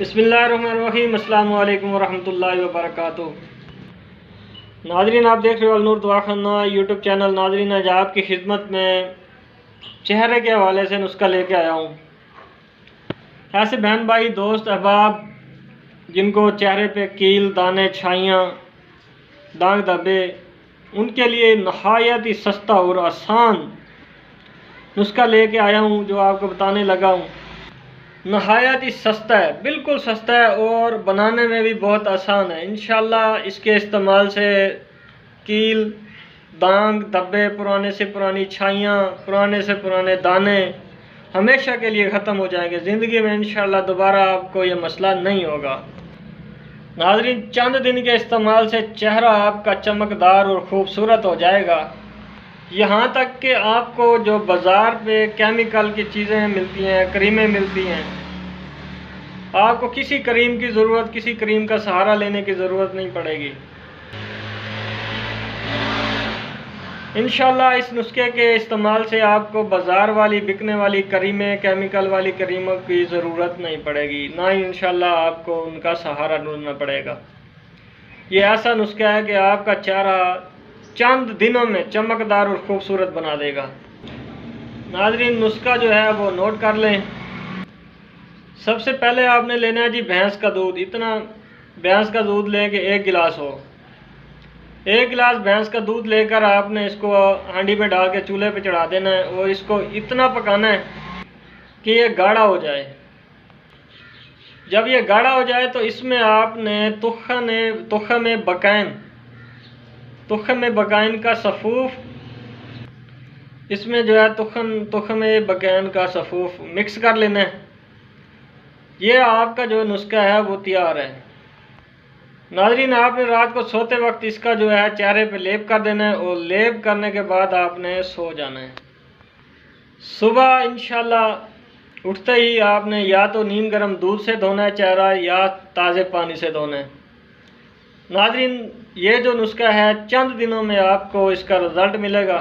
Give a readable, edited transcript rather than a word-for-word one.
बिस्मिल्लाहिर्रहमानिर्रहीम। अस्सलामु अलैकुम वरहमतुल्लाहि वबरकातुहू। नाज़रीन, आप देख रहे हो अलनूर दवाखाना यूट्यूब चैनल। नाज़रीन, आज आपकी खिदमत में चेहरे के हवाले से नुस्खा लेके आया हूँ। ऐसे बहन भाई दोस्त अहबाब जिनको चेहरे पे कील, दाने, छाइयाँ, दाग धब्बे, उनके लिए नहायत ही सस्ता और आसान नुस्खा लेके आया हूँ जो आपको बताने लगा हूँ। नहायत ही सस्ता है, बिल्कुल सस्ता है और बनाने में भी बहुत आसान है। इंशाल्लाह इसके इस्तेमाल से कील, दाग धब्बे, पुराने से पुरानी छाइयाँ, पुराने से पुराने दाने हमेशा के लिए ख़त्म हो जाएंगे। ज़िंदगी में इंशाल्लाह दोबारा आपको ये मसला नहीं होगा। नाज़रीन, चंद दिन के इस्तेमाल से चेहरा आपका चमकदार और ख़ूबसूरत हो जाएगा। यहाँ तक कि आपको जो बाज़ार पे केमिकल की चीज़ें मिलती हैं, क्रीमें मिलती हैं, आपको किसी क्रीम की ज़रूरत, किसी क्रीम का सहारा लेने की ज़रूरत नहीं पड़ेगी। इंशाल्लाह इस नुस्खे के इस्तेमाल से आपको बाज़ार वाली बिकने वाली क्रीमें, केमिकल वाली क्रीमों की ज़रूरत नहीं पड़ेगी, ना ही इंशाल्लाह आपको उनका सहारा ढूंढना पड़ेगा। ये ऐसा नुस्खा है कि आपका चेहरा चंद दिनों में चमकदार और ख़ूबसूरत बना देगा। नाज़रीन, नुस्खा जो है वो नोट कर लें। सबसे पहले आपने लेना है जी भैंस का दूध। इतना भैंस का दूध लें कि 1 गिलास हो। 1 गिलास भैंस का दूध लेकर आपने इसको हांडी में डाल के चूल्हे पे चढ़ा देना है और इसको इतना पकाना है कि ये गाढ़ा हो जाए। जब ये गाढ़ा हो जाए तो इसमें आपने तुख़्म बकाइन का सफ़ूफ, इसमें जो है तुख़्म बकाइन का सफ़ूफ मिक्स कर लेना है। ये आपका जो नुस्खा है वो तैयार है। नाज़रीन, आपने रात को सोते वक्त इसका जो है चेहरे पे लेप कर देना है और लेप करने के बाद आपने सो जाना है। सुबह इंशाल्लाह उठते ही आपने या तो नीम गर्म दूध से धोना है चेहरा या ताज़े पानी से धोना है। नाज़रीन, ये जो नुस्खा है चंद दिनों में आपको इसका रिज़ल्ट मिलेगा।